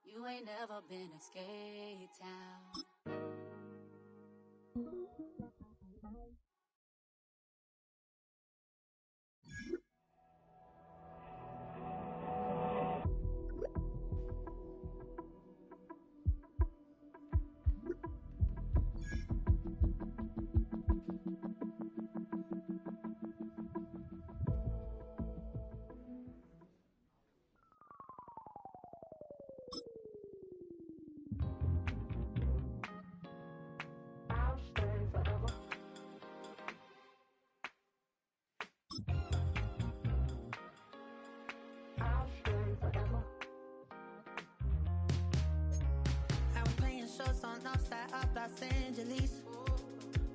You ain't never been a skate town. Shows on outside of Los Angeles.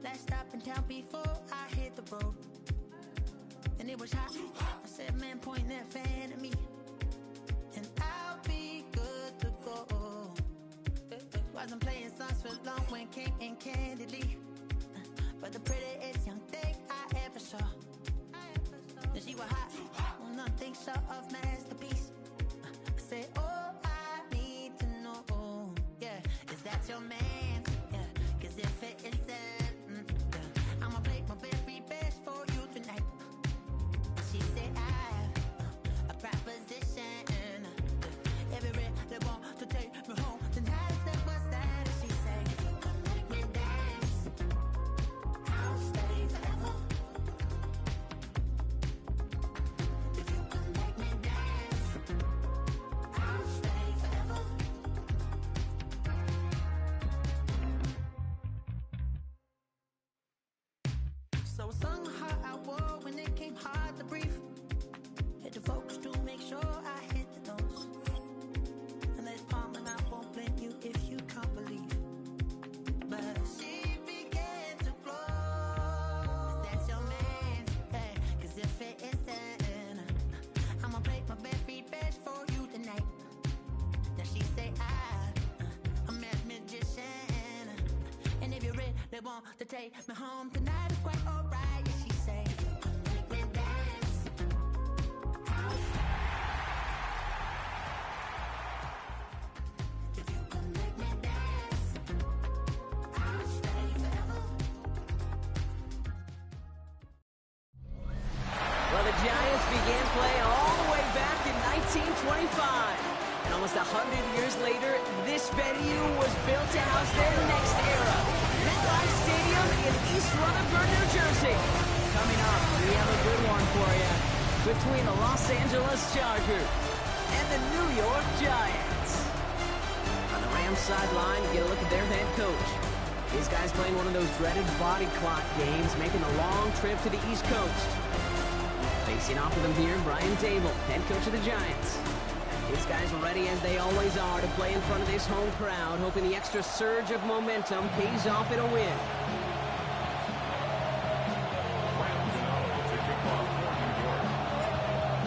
Last stop in town before I hit the road. And it was hot. I said, man, point that fan at me, and I'll be good to go. Wasn't playing songs for long when came in candidly, but the prettiest young thing I ever saw. And she was hot. Well, nothing short of masterpiece. I said, oh, I need to know. Yeah, is that your man? Yeah, cause if it isn't, yeah, I'ma play my very best for you tonight. She said I have a proposition. Every really want to take me home tonight. I said, what's that? And she said, if you come make me dance, I'll stay forever. If you come make me dance, I'll stay forever. So I sung the heart I wore when it came hard to breathe. Hit the focus to make sure I hit the notes. And there's palm and I won't blame you if you can't believe. But she began to flow. That's your man, hey, cause if it isn't, I'ma play my very best for you tonight. Then she say I'm a magician, and if you really want to take me home tonight, it's quite alright. Yeah, she say, make me dance. If you can make me dance, I'll stay forever. Well, the Giants began play all the way back in 1925. And almost 100 years later, this venue was built to house their next era. MetLife Stadium in East Rutherford, New Jersey. Coming up, we have a good one for you. Between the Los Angeles Chargers and the New York Giants. On the Rams sideline, get a look at their head coach. These guys playing one of those dreaded body clock games, making a long trip to the East Coast. Facing off with them here, Brian Dable, head coach of the Giants. These guys are ready, as they always are, to play in front of this home crowd, hoping the extra surge of momentum pays off in a win.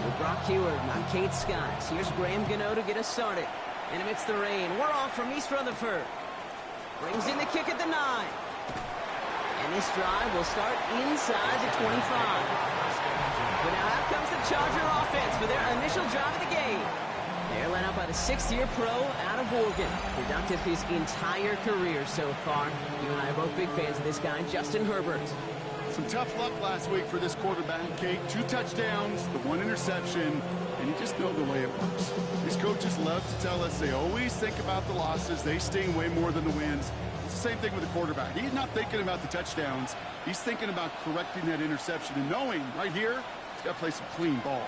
With Brock Heward, I'm Kate Scott. Here's Graham Gano to get us started. And amidst the rain, we're off from East Rutherford. Brings in the kick at the 9. And this drive will start inside the 25. But now out comes the Charger offense for their initial drive of the game. They're led out by the 6th-year pro out of Oregon. Productive his entire career so far. You and I are both big fans of this guy, Justin Herbert. Some tough luck last week for this quarterback, Kate. 2 touchdowns, the 1 interception, and you just know the way it works. These coaches love to tell us they always think about the losses. They sting way more than the wins. It's the same thing with the quarterback. He's not thinking about the touchdowns. He's thinking about correcting that interception and knowing right here, he's got to play some clean ball.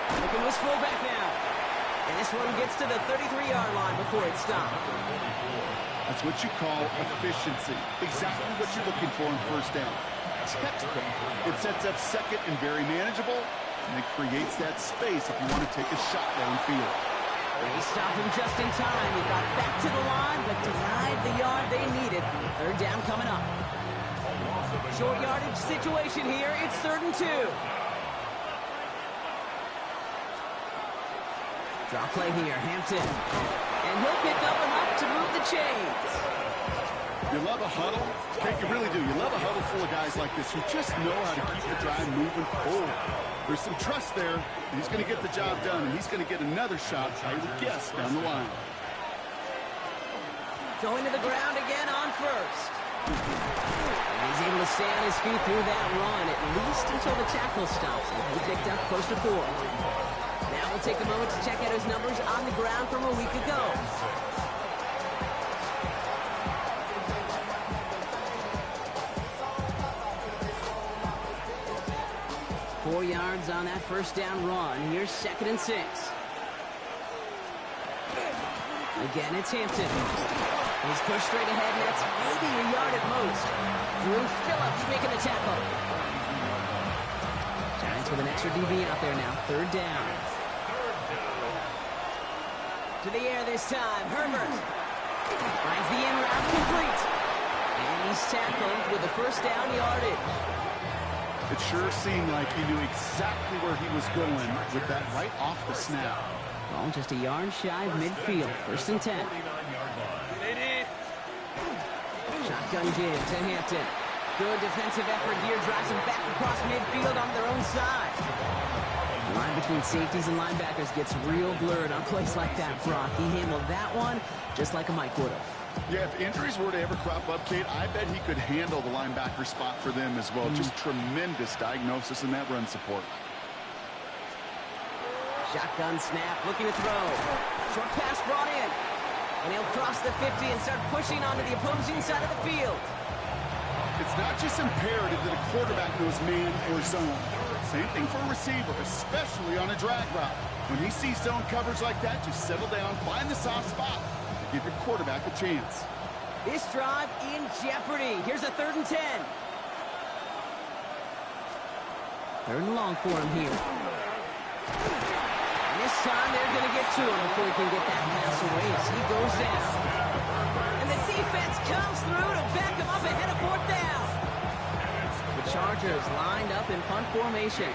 Looking to his fullback now. And this one gets to the 33-yard line before it stopped. That's what you call efficiency. Exactly what you're looking for in first down. Textbook. It sets up second and very manageable, and it creates that space if you want to take a shot downfield. They stopped him just in time. He got back to the line, but denied the yard they needed. 3rd down coming up. Short yardage situation here. It's 3rd and 2. Draw play here, Hampton. And he'll pick up enough to move the chains. You love a huddle? Kate, you really do. You love a huddle full of guys like this who just know how to keep the drive moving forward. There's some trust there. He's going to get the job done, and he's going to get another shot, I would guess, down the line. Going to the ground again on first. And he's able to stay on his feet through that run, at least until the tackle stops. He picked up close to 4. Now we'll take a moment to check out his numbers on the ground from a week ago. 4 yards on that first down run. Here's 2nd and 6. Again, it's Hampton. He's pushed straight ahead, and that's maybe a yard at most. Drew Phillips making the tackle. Giants with an extra DB out there now. 3rd down. To the air this time. Herbert finds the in route complete. And he's tackled with the first down yardage. It sure seemed like he knew exactly where he was going with that right off the snap. Ball just a yard shy of midfield. 1st and 10. Shotgun give to Hampton. Good defensive effort here. Drives him back across midfield on their own side. The line between safeties and linebackers gets real blurred on plays like that, Brock. He handled that one just like a Mike would have. Yeah, if injuries were to ever crop up, Kate, I bet he could handle the linebacker spot for them as well. Just tremendous diagnosis in that run support. Shotgun snap, looking to throw. Short pass brought in. And he'll cross the 50 and start pushing onto the opposing side of the field. It's not just imperative that a quarterback knows man or zone. Same thing for a receiver, especially on a drag route. When he sees zone coverage like that, just settle down, find the soft spot. Give your quarterback a chance. This drive in jeopardy. Here's a 3rd and 10. 3rd and long for him here. And this time they're going to get to him before he can get that pass away as he goes down. And the defense comes through to back him up ahead of 4th down. The Chargers lined up in punt formation.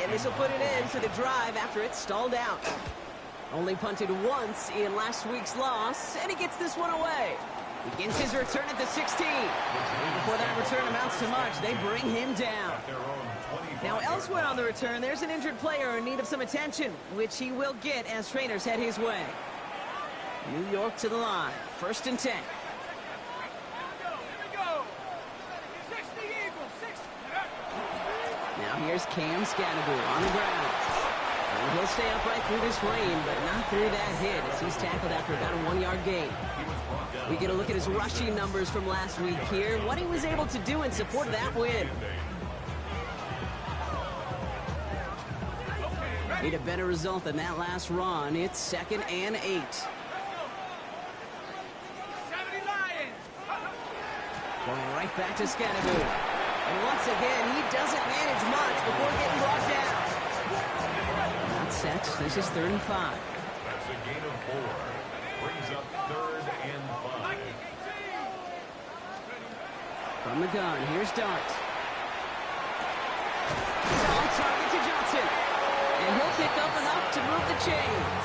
And this will put an end to the drive after it's stalled out. Only punted once in last week's loss, and he gets this one away. Begins his return at the 16. And before that return amounts to much, they bring him down. Now elsewhere on the return, there's an injured player in need of some attention, which he will get as trainers head his way. New York to the line. 1st and 10. Now here's Cam Scannable on the ground. And he'll stay upright through this rain, but not through that hit as he's tackled after about a 1-yard gain. We get a look at his rushing numbers from last week here, what he was able to do in support of that win. Need a better result than that last run. It's 2nd and 8. Going right back to Scannable. And once again, he doesn't manage much before getting brought down. Not set. This is 3rd and 5. That's a gain of 4. Brings up 3rd and 5. From the gun, here's Dart. He's on target to Johnson. And he'll pick up enough to move the chains.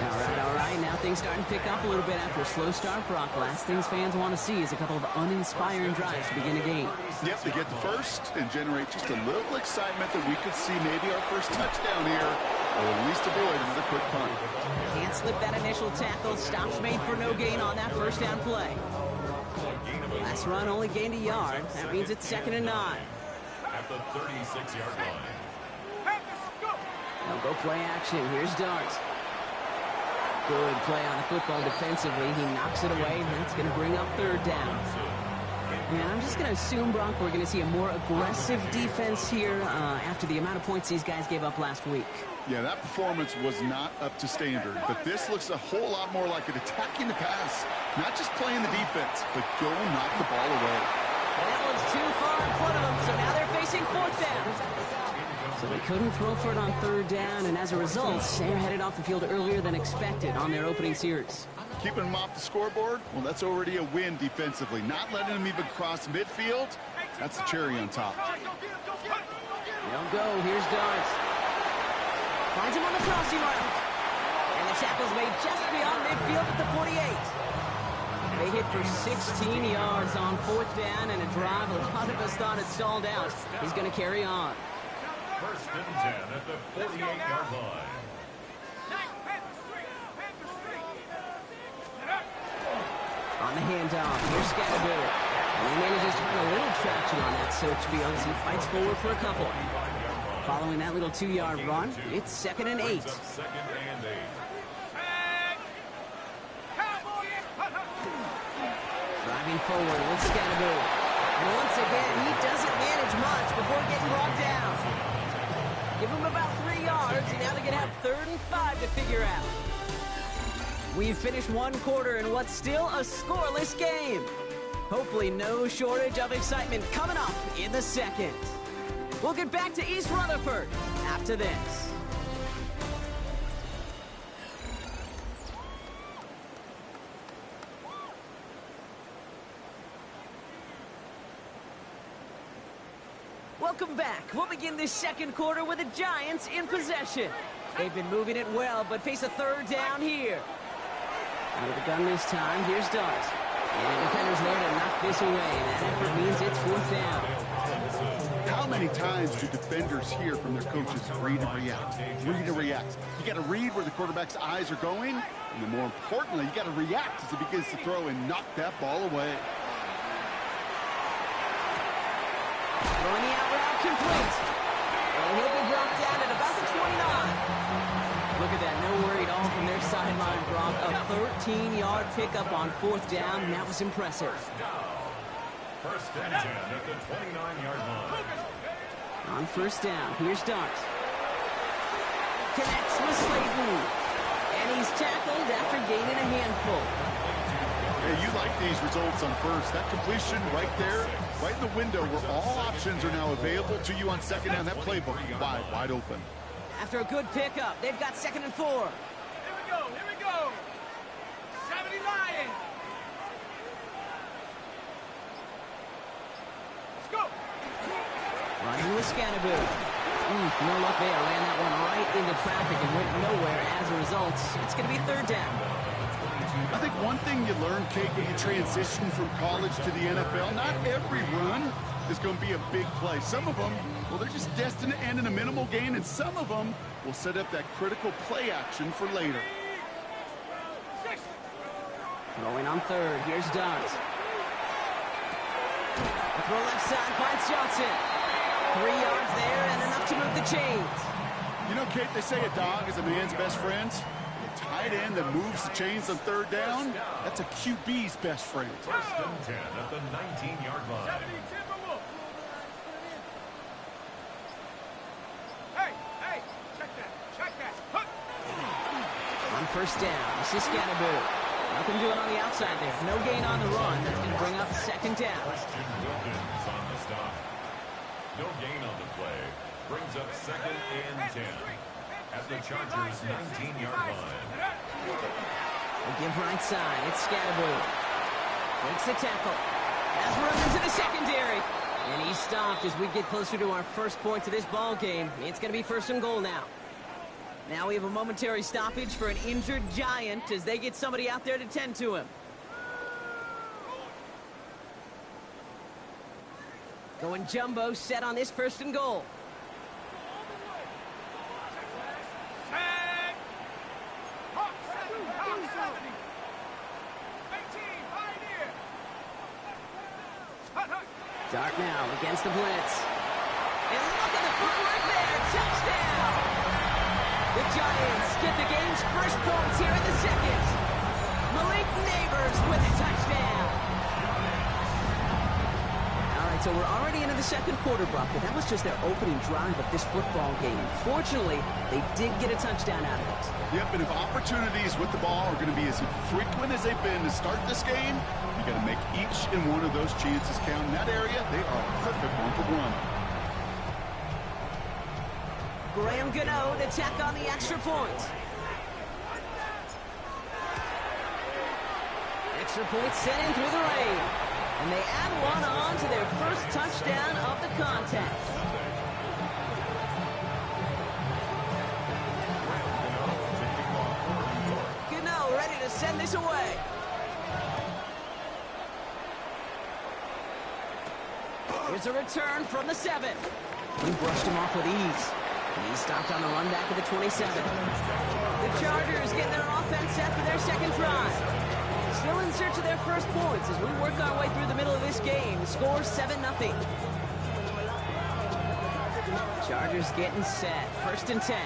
All right. Now things starting to pick up a little bit after a slow start, Brock. Last things fans want to see is a couple of uninspiring drives to begin a game. Yep, to get the first and generate just a little excitement that we could see maybe our first touchdown here, or at least avoid another quick punt. Can't slip that initial tackle. Stops made for no gain on that first down play. Last run only gained a yard. That means it's 2nd and 9. At the 36-yard line. Now go play action. Here's Dart. Good play on the football defensively. He knocks it away, and that's going to bring up 3rd down. And I'm just going to assume, Brock, we're going to see a more aggressive defense here after the amount of points these guys gave up last week. Yeah, that performance was not up to standard, but this looks a whole lot more like it attacking the pass. Not just playing the defense, but go knock the ball away. That one's too far in front of them, so now they're facing 4th down. So they couldn't throw for it on 3rd down, and as a result, they're headed off the field earlier than expected on their opening series. Keeping them off the scoreboard, well, that's already a win defensively. Not letting them even cross midfield, that's the cherry on top. They'll go. Here's Dart. Finds him on the crossing route. And the tackle's made just beyond midfield at the 48. They hit for 16 yards on 4th down and a drive a lot of us thought it stalled out. He's going to carry on. 1st and 10 at the 48-yard line. On the handoff, here's Scatterbill. And he manages to find a little traction on that search field as he fights forward for a couple. Following that little 2-yard run, it's 2nd and 8. Driving forward with Scatterbill. And once again, he doesn't manage much before getting brought down. Give him about 3 yards, and now they're going to have 3rd and 5 to figure out. We've finished 1 quarter in what's still a scoreless game. Hopefully no shortage of excitement coming up in the 2nd. We'll get back to East Rutherford after this. Welcome back. We'll begin this 2nd quarter with the Giants in possession. They've been moving it well, but face a 3rd down here. Out of the gun this time, here's Dart. And the defender's there to knock this away. That effort means it's 4th down. How many times do defenders hear from their coaches, read and react, read and react? You got to read where the quarterback's eyes are going, and then more importantly, you got to react as he begins to throw and knock that ball away. Throwing the out route complete. And he'll be brought down at about the 29. Look at that, no worry at all from their sideline, Brock. A 13-yard pickup on 4th down. That was impressive. 1st and 10 at the 29-yard line. On 1st down, here's Dart. Connects with Slayton. And he's tackled after gaining a handful. Hey, you like these results on 1st. That completion right there, right in the window where all options are now available to you on 2nd down. That playbook wide open. After a good pickup, they've got 2nd and 4. Here we go. 70 Lions. Let's go. Running with Scatterbill. No luck there. Ran that one right into traffic and went nowhere. As a result, it's going to be 3rd down. I think one thing you learn, Kate, when you transition from college to the NFL, not every run is going to be a big play. Some of them, well, they're just destined to end in a minimal gain, and some of them will set up that critical play action for later. Throwing on 3rd. Here's Dart. The throw left side finds Johnson. 3 yards there and enough to move the chains. You know, Kate, they say a dog is a man's best friend. A tight end that moves the chains on 3rd down, that's a QB's best friend. 1st and 10 at the 19-yard line. Hey, check that. On 1st down, this is Scatterbill. Nothing doing on the outside there. No gain on the run. That's going to bring up 2nd down. Christian Wilkins on the stop. No gain on the play. Brings up 2nd and 10 at the Chargers' 19-yard line. We'll give right side. It's Scatterbill. Breaks the tackle. Has room into the secondary. And he's stopped as we get closer to our 1st point to this ball game. It's going to be 1st and goal now. Now we have a momentary stoppage for an injured Giant as they get somebody out there to tend to him. Going jumbo set on this 1st and goal. Dart now against the blitz. And look at the footwork there. Touchdown! The Giants get the game's 1st points here in the 2nd. Malik Neighbors with a touchdown. All right, so we're already into the 2nd quarter, Brock, but that was just their opening drive of this football game. Fortunately, they did get a touchdown out of it. Yep, and if opportunities with the ball are going to be as frequent as they've been to start this game, you got to make each and one of those chances count. In that area, they are a perfect 1-for-1. Graham Gano to tack on the extra point. Extra point sent in through the rain. And they add one on to their 1st touchdown of the contest. Here's a return from the 7. He brushed him off with ease. He stopped on the run back of the 27. The Chargers get their offense set for their second drive. Still in search of their first points as we work our way through the middle of this game. The score 7-0. Chargers getting set. 1st and 10.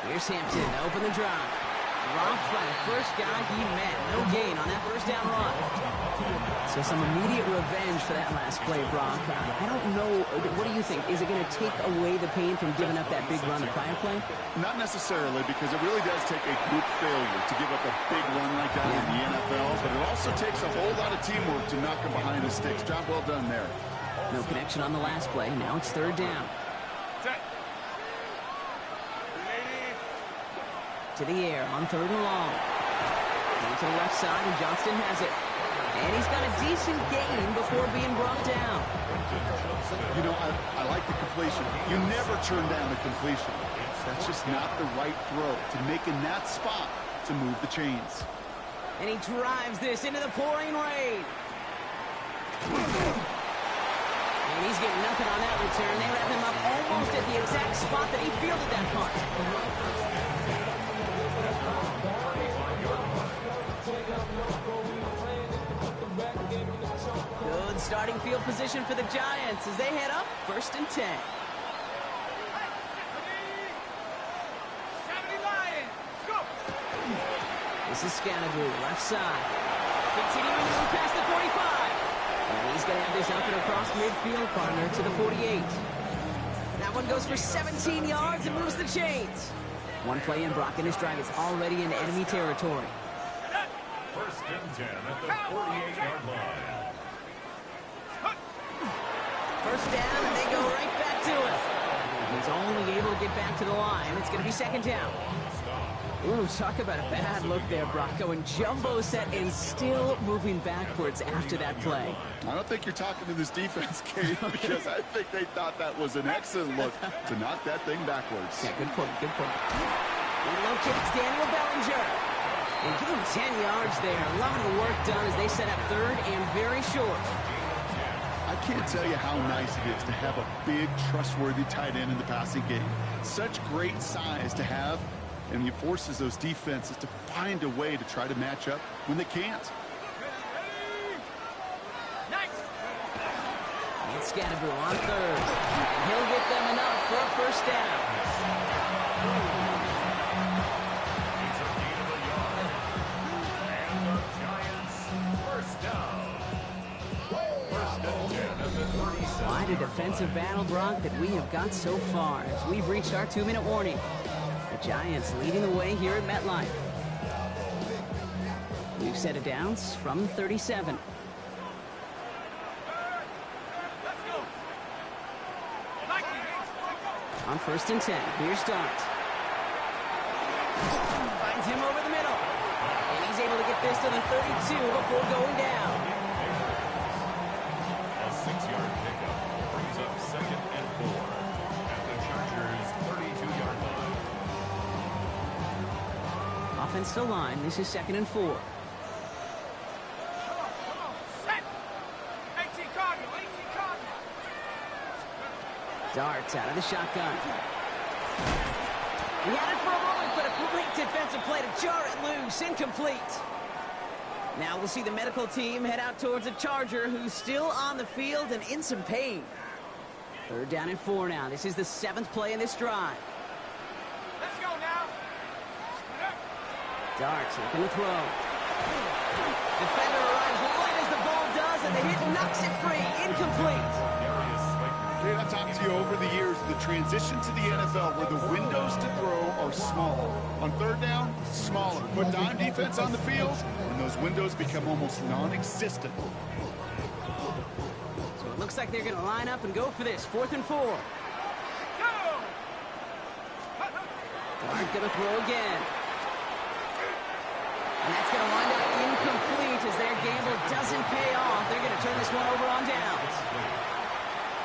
Here's Hampton to open the drive. Dropped by the first guy he met. No gain on that first down run. So some immediate revenge for that last play, Brock. I don't know. What do you think? Is it going to take away the pain from giving up that big run the prior play? Not necessarily, because it really does take a group failure to give up a big run like that in the NFL, but it also takes a whole lot of teamwork to knock him behind the sticks. Job well done there. No connection on the last play. Now it's 3rd down. To the air on 3rd and long. Going to the left side, and Johnston has it. And he's got a decent gain before being brought down. You know, I like the completion. You never turn down a completion. That's just not the right throw to make in that spot to move the chains. And he drives this into the pouring rain. And he's getting nothing on that return. They wrap him up almost at the exact spot that he fielded that punt. Good starting field position for the Giants as they head up 1st and 10. 70 Lions, go! This is Scannaboo, left side. Continuing to move past the 45. And he's going to have this up and across midfield, partner, to the 48. That one goes for 17 yards and moves the chains. One play in, Brock, in his drive is already in enemy territory. 1st and 10 at the 48-yard line. First down, and they go right back to it. He's only able to get back to the line. It's going to be 2nd down. Ooh, talk about a bad look there, Brock. Going jumbo set and still moving backwards after that play. I don't think you're talking to this defense, Kate, because I think they thought that was an excellent look to knock that thing backwards. Yeah, good point, good point. He locates Daniel Bellinger. And give him 10 yards there. A lot of work done as they set up 3rd and very short. I can't tell you how nice it is to have a big, trustworthy tight end in the passing game. Such great size to have, and he forces those defenses to find a way to try to match up when they can't. It's Scannaboo on 3rd. He'll get them enough for a 1st down. Quite a defensive battle, Brock, that we have got so far as we've reached our 2-minute warning. The Giants leading the way here at MetLife. We've set a downs from 37. On 1st and 10, here's Dart. Finds him over the middle. And he's able to get this to the 32 before going down. A 6-yard pickup brings up 2nd and 4 at the Chargers' 32-yard line. Offense to line. This is 2nd and 4. Darts out of the shotgun. He had it for a moment, but a great defensive play to jar it loose. Incomplete. Now we'll see the medical team head out towards a Charger who's still on the field and in some pain. 3rd down and 4 now. This is the 7th play in this drive. Let's go now. Darts looking to throw. Defender arrives right as the ball does, and the hit knocks it free. Incomplete. Kate, I've talked to you over the years, the transition to the NFL where the windows to throw are small. On 3rd down, smaller. Put dime defense on the field, and those windows become almost non-existent. So it looks like they're going to line up and go for this. 4th and 4. Dart going to throw again. And that's going to wind up incomplete as their gamble doesn't pay off. They're going to turn this one over on downs.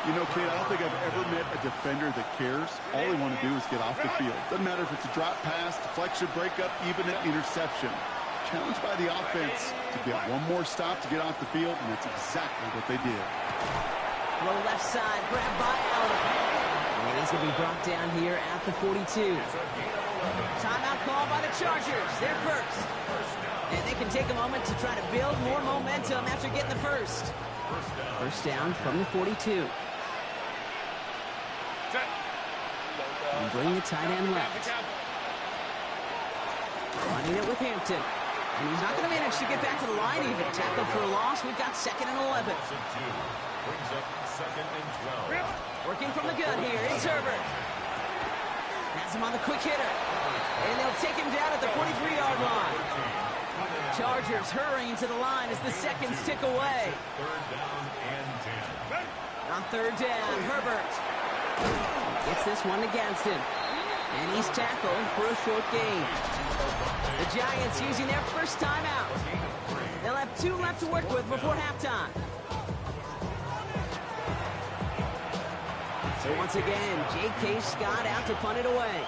You know, Kate, I don't think I've ever met a defender that cares. All they want to do is get off the field. Doesn't matter if it's a drop pass, deflection, breakup, even an interception. challenged by the offense to get one more stop to get off the field, and that's exactly what they did. Low left side, grabbed by Allen. And he's going to be brought down here at the 42. Timeout call by the Chargers. They're first. And they can take a moment to try to build more momentum after getting the first. First down from the 42. And bring the tight end left. Running it with Hampton. And he's not going to manage to get back to the line even. Tackle for a loss. We've got 2nd and 11. Brings up 2nd and 12. Working from the gun here. It's Herbert. Has him on the quick hitter. And they'll take him down at the 43-yard line. Chargers hurrying to the line as the seconds tick away. 3rd down and 10. On 3rd down, Herbert gets this one against him. And he's tackled for a short gain. The Giants using their first timeout. They'll have 2 left to work with before halftime. So once again, J.K. Scott out to punt it away.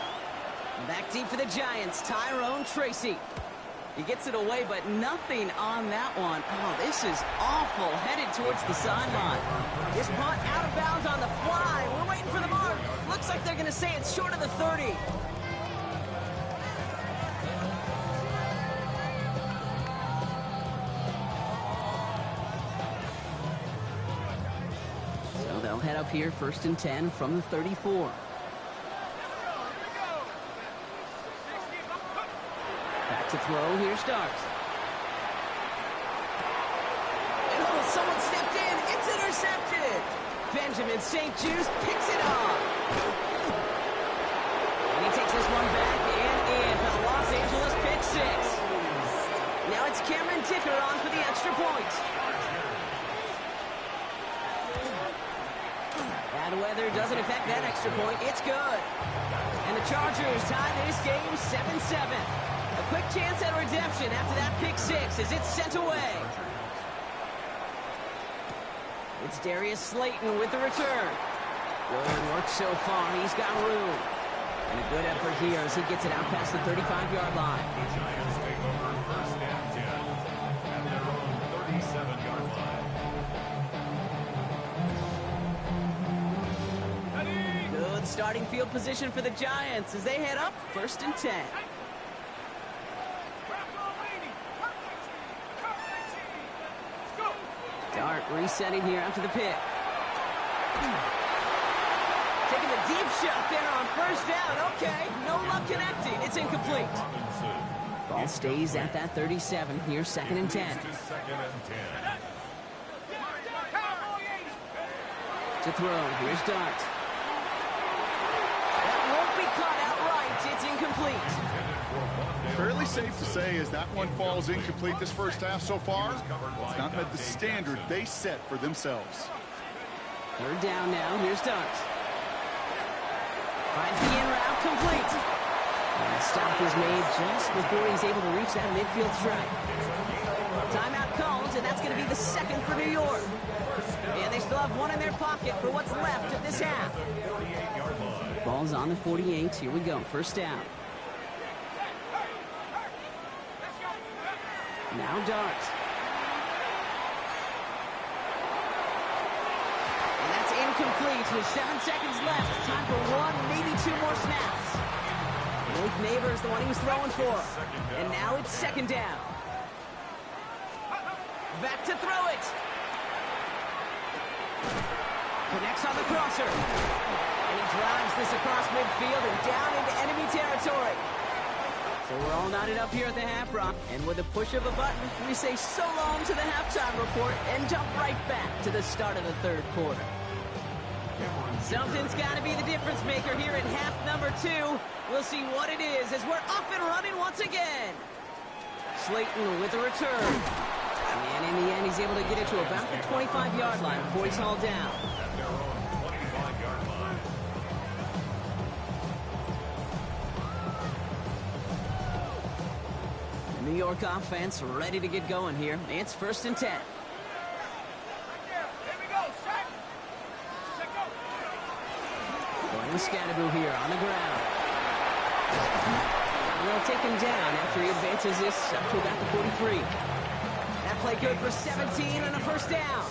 Back deep for the Giants, Tyrone Tracy. He gets it away, but nothing on that one. Oh, this is awful. Headed towards the sideline. This punt out of bounds on the fly. We're waiting for the mark. Looks like they're going to say it's short of the 30. So they'll head up here, 1st and 10 from the 34. Back to throw, here starts. And oh, someone stepped in, it's intercepted. Benjamin St. Juste picks it off. And he takes this one back and in for the Los Angeles pick 6. Now it's Cameron Dicker on for the extra point. Bad weather doesn't affect that extra point, it's good. And the Chargers tie this game 7-7. A quick chance at redemption after that pick 6 as it's sent away. It's Darius Slayton with the return. Good work so far. He's got room. And a good effort here as he gets it out past the 35-yard line. The Giants take over 1st and 10 at their own 37-yard line. Good starting field position for the Giants as they head up 1st and 10. Dart resetting here after the pick. Taking the deep shot there on 1st down. Okay, no luck connecting. It's incomplete. Ball stays at that 37. Here's 2nd and 10. 2nd and 10. To throw. Here's Dart. That won't be caught outright. It's incomplete. Fairly safe to say as that one falls incomplete this first half so far, it's not met the standard they set for themselves. 3rd down now. Here's Dart. Finds the in route complete. And the stop is made just before he's able to reach that midfield strike. Timeout called, and that's going to be the 2nd for New York. And they still have 1 in their pocket for what's left of this half. Ball's on the 48. Here we go. 1st down. Now Dart. And that's incomplete with 7 seconds left. Time for 1, maybe 2 more snaps. Blake Neighbors, the one he was throwing for. And now it's 2nd down. Back to throw it. Connects on the crosser. And he drives this across midfield and down into enemy territory. So we're all knotted up here at the half rock, and with a push of a button, we say so long to the halftime report and jump right back to the start of the 3rd quarter. Something's got to be the difference maker here in half number 2. We'll see what it is as we're off and running once again. Slayton with the return. And in the end, he's able to get it to about the 25-yard line before he's hauled down. New York offense ready to get going here. It's 1st and 10. Going with Scatterboo here on the ground. they'll take him down after he advances this up to about the 43. That play good for 17 and a first down.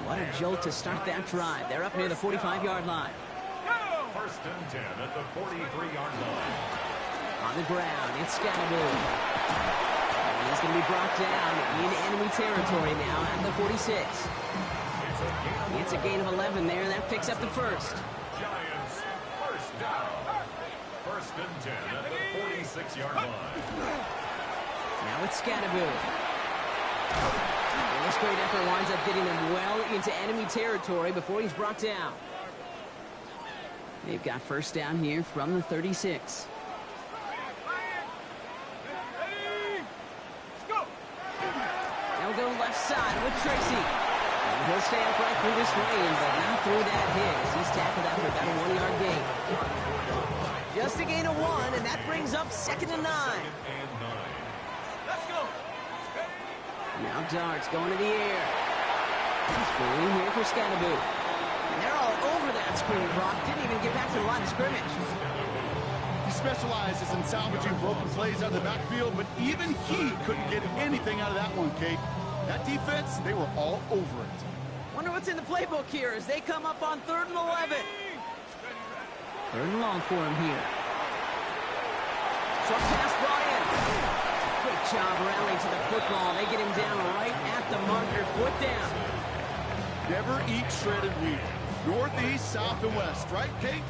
What a jolt to start that drive. They're up near the 45-yard line. First and 10 at the 43-yard line. On the ground, it's Scatterbull. He's going to be brought down in enemy territory now at the 46. It's a gain of 11 there. That picks up the first. Giants, first down. First and 10 at the 46-yard line. Now it's Scatterbull. This great effort winds up getting him well into enemy territory before he's brought down. They've got first down here from the 36. They'll go left side with Tracy. And he'll stay upright through this lane, but not through that hit as he's tackled after about a 1-yard gain. Just a gain of 1, and that brings up 2nd and 9. Let's go. Now Dart's going to the air. He's throwing here for Scatterbull. And they're all over that screen. Brock didn't even get back to the line of scrimmage. He specializes in salvaging broken plays out of the backfield, but even he couldn't get anything out of that one, Kate. That defense, they were all over it. Wonder what's in the playbook here as they come up on 3rd and 11. 3rd and long for him here. Short pass brought in. Great job rallying to the football. They get him down right at the marker. 4th down. Never eat shredded wheat. Northeast, south, and west, right, Kate?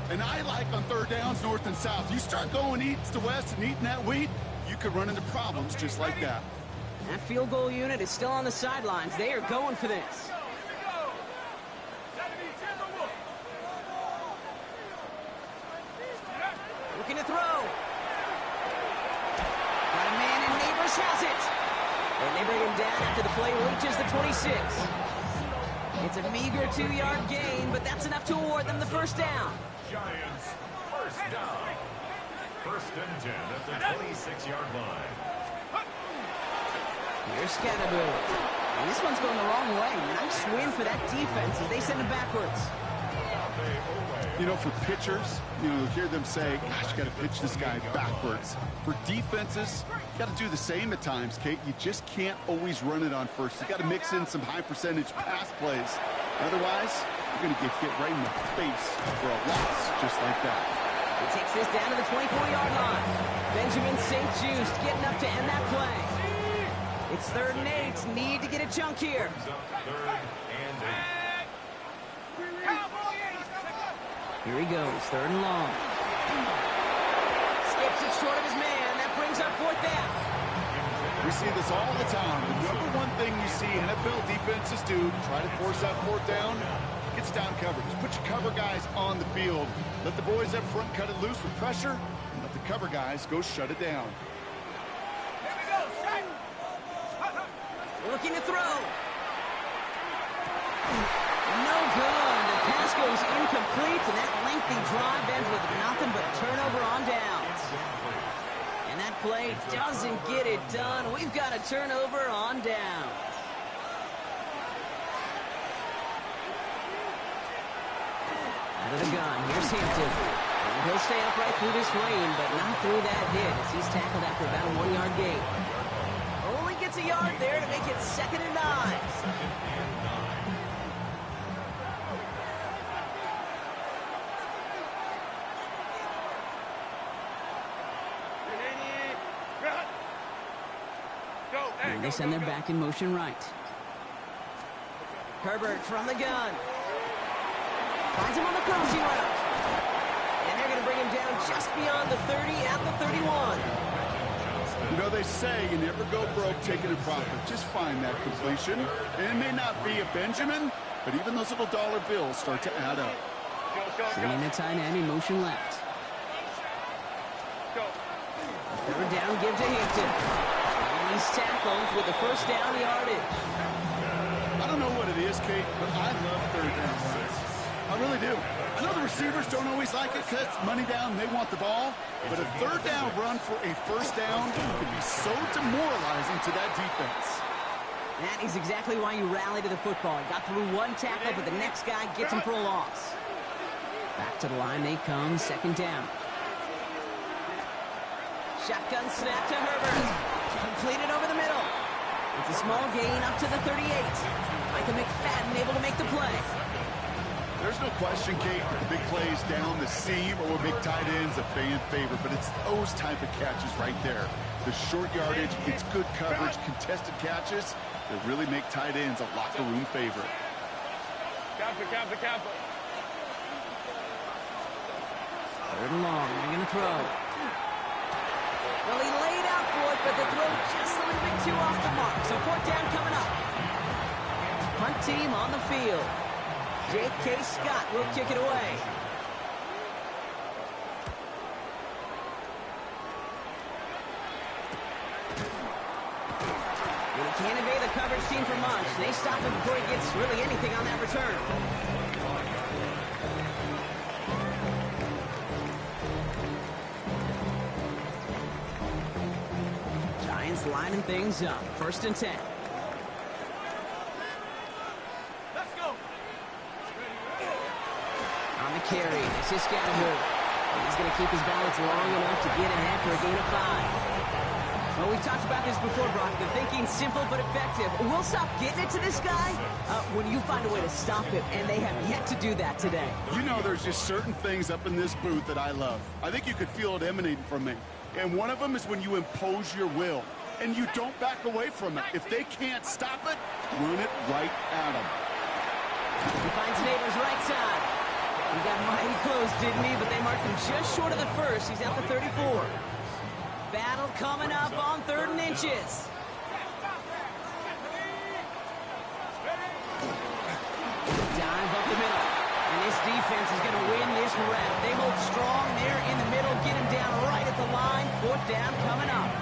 And I like on 3rd downs, north and south. You start going east to west and eating that wheat, you could run into problems just like that. That field goal unit is still on the sidelines. They are going for this. Looking to throw. Got a man and Neighbors has it. And they bring him down after the play reaches the 26. It's a meager 2-yard gain, but that's enough to award them the first down. Giants, first down. First and 10 at the 26-yard line. Here's Scatterbull. And this one's going the wrong way. Nice win for that defense as they send him backwards. You know, for pitchers, you hear them say, gosh, you got to pitch this guy backwards. For defenses, you got to do the same at times, Kate. You just can't always run it on first. You got to mix in some high-percentage pass plays. Otherwise, you're going to get hit right in the face for a loss just like that. He takes this down to the 24-yard line. Benjamin St. Just getting up to end that play. It's 3rd and 8. Need to get a chunk here. 3rd and 8. Here he goes, 3rd and long. Skips it short of his man. That brings up 4th down. We see this all the time. The number one thing you see NFL defenses do, try to force that 4th down, gets down coverage. Put your cover guys on the field. Let the boys up front cut it loose with pressure, and let the cover guys go shut it down. Here we go. Set. Looking to throw. No good. The pass goes incomplete, and that lengthy drive ends with nothing but a turnover on downs. And that play doesn't get it done. We've got a turnover on downs. Out of the gun, here's Hampton. And he'll stay upright through this lane, but not through that hit as he's tackled after about a 1-yard gain. Only gets a yard there to make it 2nd and 9. And they send their back in motion right. Herbert from the gun. Finds him on the crossing route. And they're going to bring him down just beyond the 30 at the 31. You know, they say you never go broke taking a profit. Just find that completion. And it may not be a Benjamin, but even those little dollar bills start to add up. Sending the tight end in motion left. 3rd down give to Hampton. And he's tackled with the first down yardage. I don't know what it is, Kate, but I love 3rd down runs. I really do. I know the receivers don't always like it because it's money down and they want the ball, but a 3rd down run for a first down can be so demoralizing to that defense. That is exactly why you rally to the football. He got through one tackle, but the next guy gets him for a loss. Back to the line they come, 2nd down. Shotgun snap to Herbert. Completed over the middle. It's a small gain up to the 38. Micah McFadden able to make the play. There's no question, Kate, big plays down the seam or big tight ends a fan favorite, but it's those type of catches right there. The short yardage, it's good coverage, contested catches that really make tight ends a locker room favorite. Campo. Third and long, they're going to throw. Well, he laid out for it, but the throw just a little bit too off the mark. So fourth down coming up. Punt team on the field. J.K. Scott will kick it away. When he can't evade the coverage team for much, they stop him before he gets really anything on that return. Giants lining things up. 1st and 10. Carry. It's just got to move. He's going to keep his balance long enough to get ahead for a gain of 5. Well, we've talked about this before, Brock. The thinking's simple but effective. We'll stop getting it to this guy when you find a way to stop him, and they have yet to do that today. You know, there's just certain things up in this booth that I love. I think you could feel it emanating from me. And one of them is when you impose your will, and you don't back away from it. If they can't stop it, run it right at them. He finds Neighbors right side. He got mighty close, didn't he? But they marked him just short of the first. He's at the 34. Battle coming up on 3rd and inches. Dive up the middle. And this defense is going to win this round. They hold strong there in the middle. Get him down right at the line. 4th down coming up.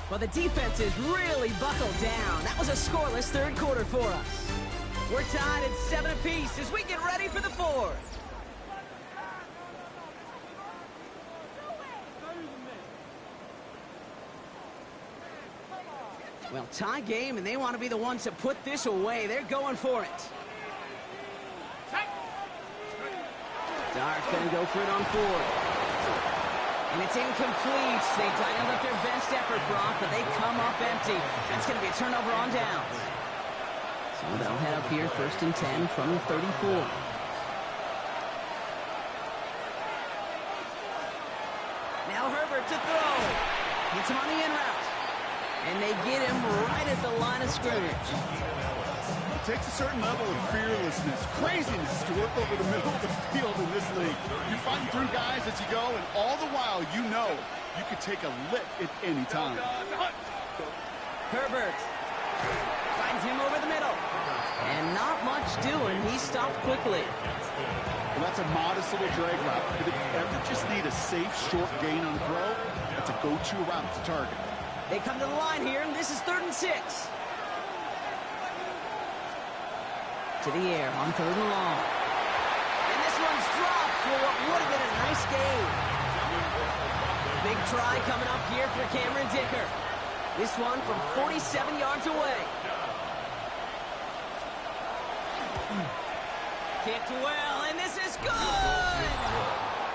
Well, the defense is really buckled down. That was a scoreless 3rd quarter for us. We're tied at 7 apiece as we get ready for the 4th. Well, tie game, and they want to be the ones to put this away. They're going for it. Dart's going to go for it on 4th. And it's incomplete. They dialed up their best effort, Brock, but they come up empty. That's going to be a turnover on downs. So they'll head up here, 1st and 10 from the 34. Now Herbert to throw. Gets him on the in route. And they get him right at the line of scrimmage. It takes a certain level of fearlessness, craziness to work over the middle of the field in this league. You're fighting through guys as you go, and all the while you know you could take a lick at any time. Herbert finds him over the middle. And not much doing. He stopped quickly. Well, that's a modest little drag route. But if you ever just need a safe, short gain on the throw, that's a go-to route to target. They come to the line here, and this is 3rd and 6. To the air on 3rd and long. And this one's dropped for what would have been a nice gain. Big try coming up here for Cameron Dicker. This one from 47 yards away. Kicked well, and this is good!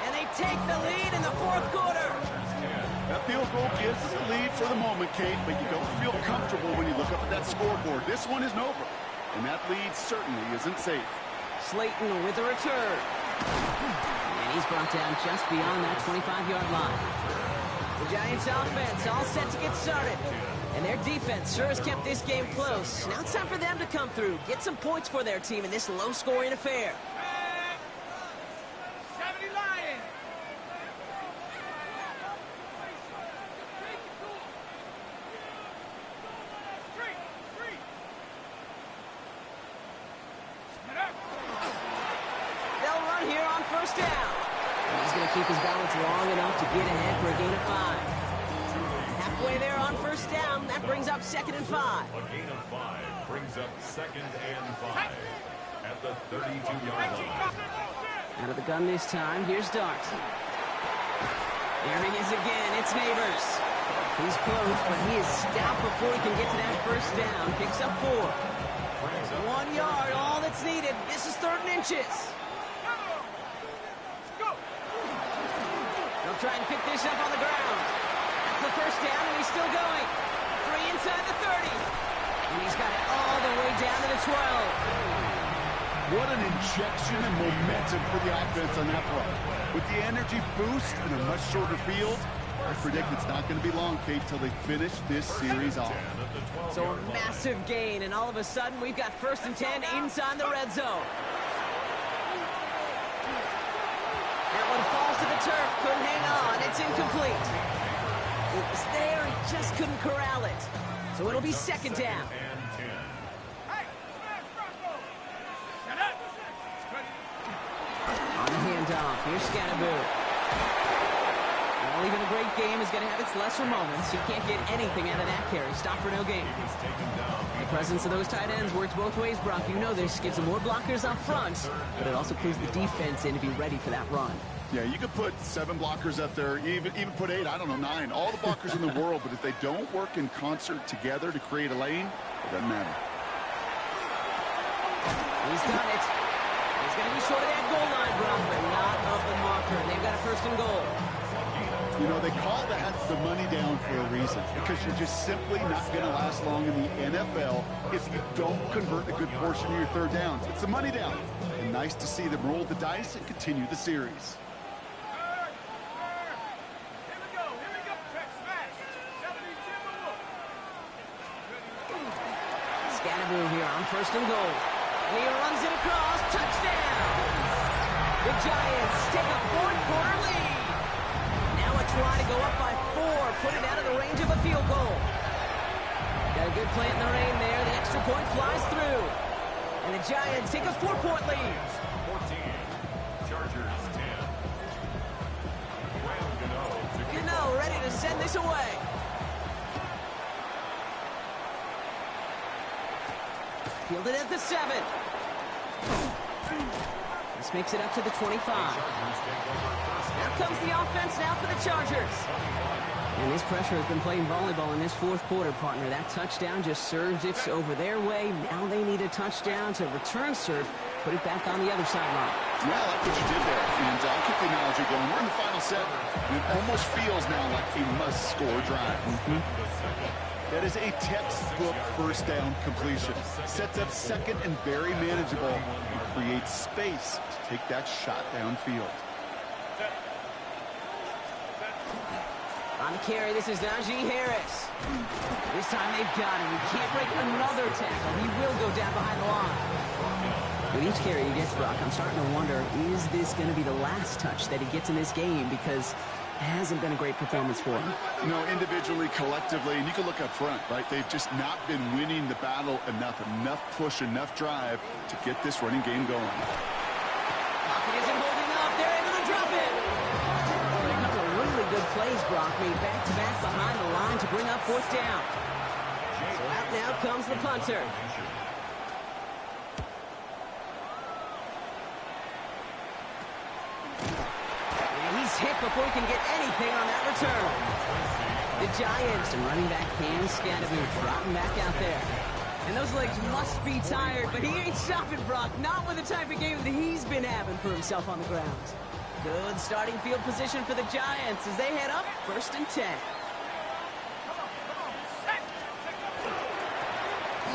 And they take the lead in the 4th quarter. That field goal gives them the lead for the moment, Kate, but you don't feel comfortable when you look up at that scoreboard. This one isn't over, and that lead certainly isn't safe. Slayton with a return. And he's brought down just beyond that 25-yard line. The Giants offense all set to get started. And their defense sure has kept this game close. Now it's time for them to come through, get some points for their team in this low-scoring affair. 70 Lions! They'll run here on 1st down. He's going to keep his balance long enough to get ahead for a gain of 5. Halfway there on 1st down. That brings up 2nd and 5. A gain of 5 brings up 2nd and 5 at the 32-yard line. Out of the gun this time. Here's Dart. There he is again. It's Neighbors. He's close, but he is stopped before he can get to that 1st down. Picks up 4. 1 yard, all that's needed. This is 3rd and inches. try and pick this up on the ground. That's the first down, and he's still going. 3 inside the 30. And he's got it all the way down to the 12. What an injection and momentum for the offense on that play. With the energy boost and a much shorter field, I predict it's not going to be long, Kate, till they finish this series off. So a massive gain, and all of a sudden we've got 1st and 10 inside the red zone. That one falls to the turf, couldn't hang on, it's incomplete. It was there, he just couldn't corral it. So it'll be 2nd down. On the handoff, here's Scannaboo. Well, even a great game is going to have its lesser moments. You can't get anything out of that carry. Stop for no gain. The presence of those tight ends works both ways, Brock. You know this. Gives them more blockers up front, but it also clues the defense in to be ready for that run. Yeah, you could put 7 blockers up there, even put 8, I don't know, 9. All the blockers in the world, but if they don't work in concert together to create a lane, it doesn't matter. He's done it. He's going to be short of that goal line, Brock, but not of the marker. They've got a 1st and goal. You know, they call that the money down for a reason, because you're just simply not going to last long in the NFL if you don't convert a good portion of your 3rd downs. It's the money down. And nice to see them roll the dice and continue the series. Scannaboo here on 1st and goal. And he runs it across. Touchdown! The Giants take a 4th quarter lead. Now a try to go up by 4. Put it out of the range of a field goal. Got a good play in the rain there. The extra point flies through. And the Giants take a 4-point lead. 14. Chargers 10. Gano ready to send this away. Fielded at the 7. This makes it up to the 25. Now comes the offense now for the Chargers. And this pressure has been playing volleyball in this 4th quarter, partner. That touchdown just serves it over their way. Now they need a touchdown to return serve, put it back on the other sideline. Yeah, I like what you did there. And I'll keep the analogy going. We're in the final set. And it almost feels now like a must-score drive. That is a textbook 1st down completion. Sets up 2nd and very manageable and creates space to take that shot downfield. On the carry, this is Najee Harris. This time they've got him. He can't break another tackle. He will go down behind the line. With each carry he gets, Brock, I'm starting to wonder, is this going to be the last touch that he gets in this game? Because it hasn't been a great performance for him. You know, individually, collectively, and you can look up front, right? They've just not been winning the battle enough push, enough drive to get this running game going. Pocket isn't holding up. They're able to drop it. And a couple of really good plays, Brock, made back-to-back behind the line to bring up 4th down. So out now comes the punter. Hit before he can get anything on that return. The Giants and running back Cam Scannaboo dropping back out there. And those legs must be tired, but he ain't stopping, Brock. Not with the type of game that he's been having for himself on the ground. Good starting field position for the Giants as they head up 1st and 10.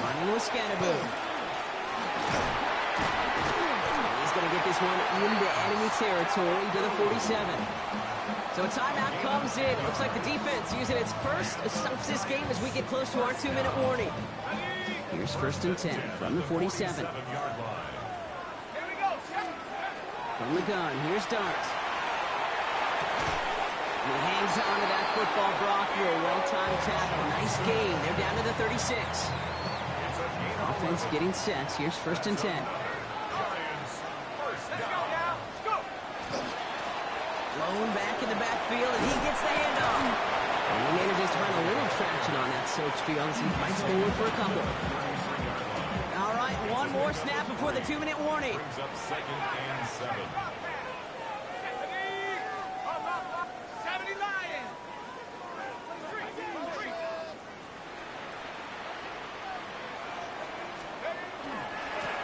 Running with Scannaboo. Going to get this one into enemy territory to the 47. So a timeout comes in. Looks like the defense using its first stops this game as we get close to our 2-minute warning. Here's 1st and 10 from the 47. From the gun, here's Dart. And he hangs on to that football, Brock, for a well-timed tackle. Nice gain. They're down to the 36. Offense getting set. Here's 1st and 10. Blown back in the backfield, and he gets the handoff. And he manages to find a little traction on that search field as he fights forward for a couple. All right, one more snap before the 2-minute warning. Brings up 2nd and 7. 70 Lions!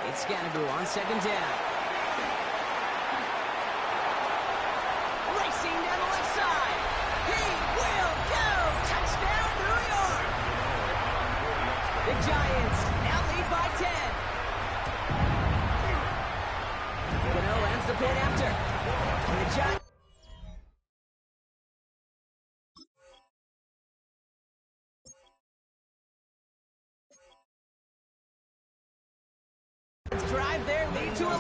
It's Scannaboo on 2nd down. Racing down the left side. He will go. Touchdown, New York. The Giants now lead by 10. Gano ends the pin after. And the Giants. Drive their lead to 11.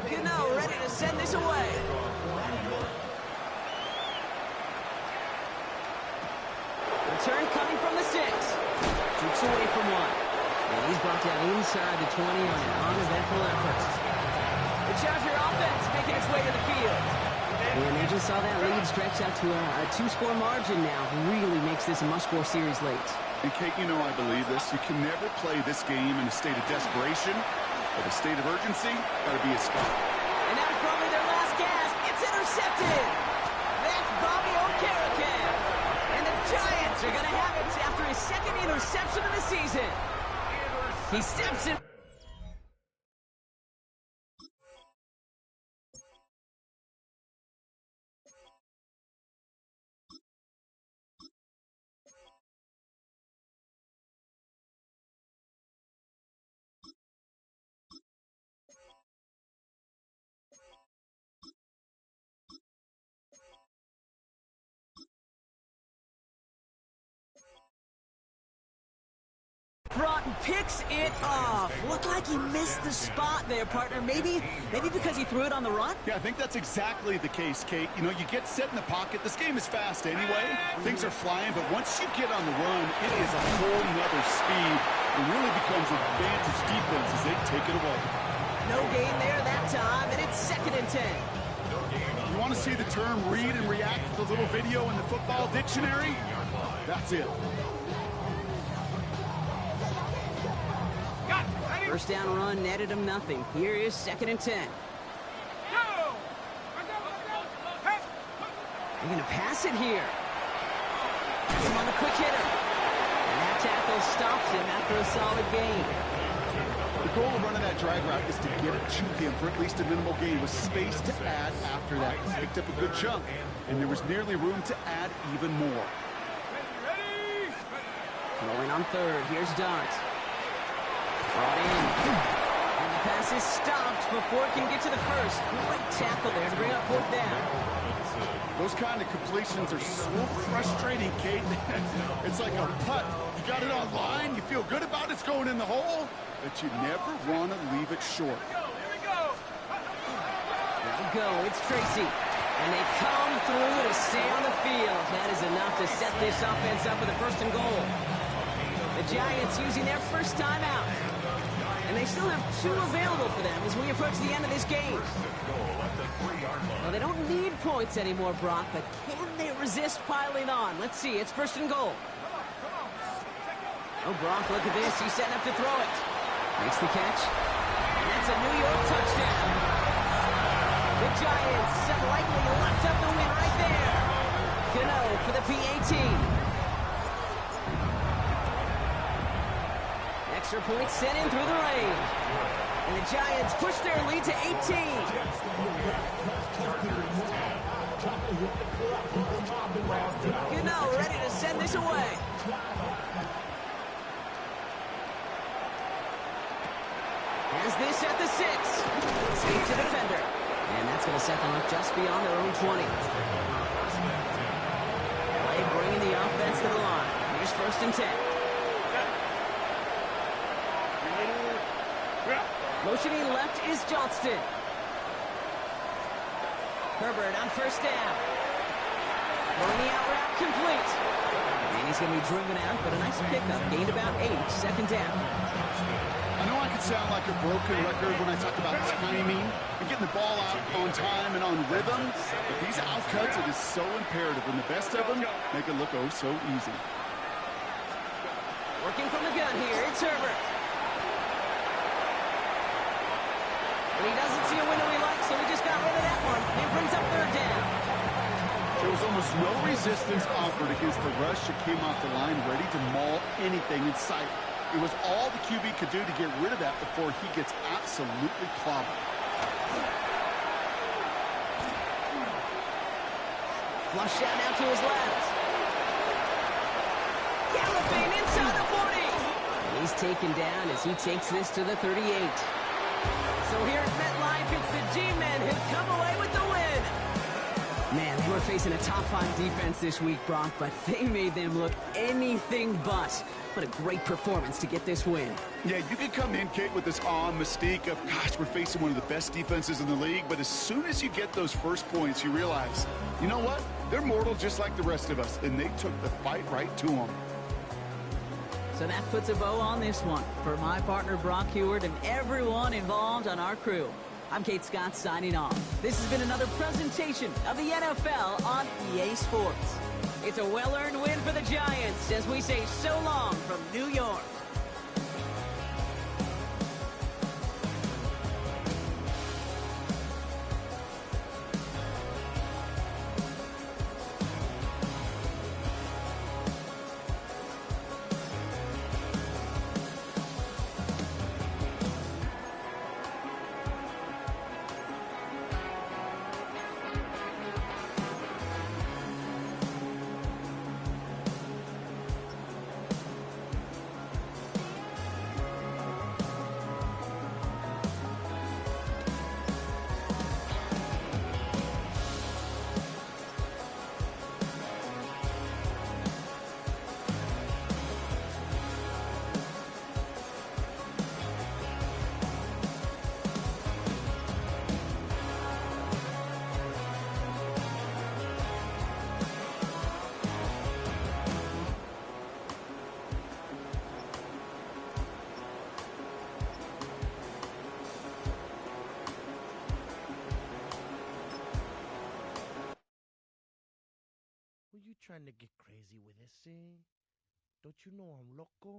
Gano ready to send this away. Return coming from the 6. Shoots away from one. And he's brought down inside the 20 on an uneventful effort. The Charger offense making its way to the field. And they just saw that lead stretch out to a 2-score margin now. Really makes this a must-score series late. And Kate, you know I believe this. You can never play this game in a state of desperation, but a state of urgency. Got to be a scout. And that was probably their last gasp. It's intercepted. That's Bobby Okereke. And the Giants are going to have it after his second interception of the season. He steps in. Broughton picks it off. Looked like he missed the spot there, partner. Maybe because he threw it on the run? Yeah, I think that's exactly the case, Kate. You know, you get set in the pocket. This game is fast anyway. Things are flying, but once you get on the run, it is a whole nother speed. It really becomes advantage defense as they take it away. No gain there that time, and it's 2nd and 10. You want to see the term read and react with the little video in the football dictionary? That's it. First down run netted him nothing. Here is 2nd and 10. They're going to pass it here. Pass him on the quick hitter. And that tackle stops him after a solid gain. The goal of running that drag route is to get it to him for at least a minimal gain with space to add after that. He picked up a good chunk, and there was nearly room to add even more. Going on 3rd. Here's Dart. Brought in. And the pass is stopped before it can get to the 1st. Great tackle there to bring up 4th down. Those kind of completions are so frustrating, Kate. It's like a putt. You got it on line, you feel good about it's going in the hole, but you never want to leave it short. There we go. It's Tracy. And they come through to stay on the field. That is enough to set this offense up with a 1st and goal. The Giants using their first timeout. And they still have 2 available for them as we approach the end of this game. Well, they don't need points anymore, Brock, but can they resist piling on? Let's see. It's 1st and goal. Oh, Brock, look at this. He's setting up to throw it. Makes the catch. And that's a New York touchdown. The Giants have likely locked up the win right there. Gano for the PAT. Extra point sent in through the rain. And the Giants push their lead to 18. Gano ready to send this away. Has this at the 6. Escapes the defender. And that's going to set them up just beyond their own 20. LA bringing the offense to the line. Here's 1st and 10. Motioning left is Johnston. Herbert on 1st down. Throwing the out route complete. And he's going to be driven out, but a nice pickup. Gained about 8. 2nd down. I know I can sound like a broken record when I talk about timing and getting the ball out on time and on rhythm, but these outcuts, it is so imperative, and the best of them make it look oh so easy. Working from the gun here, it's Herbert. And he doesn't see a window he likes, so he just got rid of that one. It brings up 3rd down. There was almost no resistance offered against the rush that came off the line, ready to maul anything in sight. It was all the QB could do to get rid of that before he gets absolutely clobbered. Flush out now to his left. Galloping inside the 40. And he's taken down as he takes this to the 38. So here at MetLife, it's the G-Men who come away with the win. Man, they were facing a top-5 defense this week, Brock, but they made them look anything but. What a great performance to get this win. Yeah, you can come in, Kate, with this awe and mystique of, gosh, we're facing one of the best defenses in the league, but as soon as you get those first points, you realize, you know what? They're mortal just like the rest of us, and they took the fight right to them. So that puts a bow on this one. For my partner, Brock Heward, and everyone involved on our crew, I'm Kate Scott signing off. This has been another presentation of the NFL on EA Sports. It's a well-earned win for the Giants as we say so long from New York. You trying to get crazy with this thing? Don't you know I'm loco?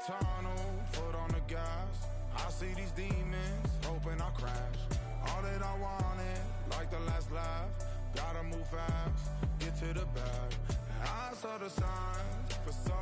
Tunnel, foot on the gas. I see these demons, hoping I crash. All that I wanted, like the last laugh. Gotta move fast, get to the bag. And I saw the signs for so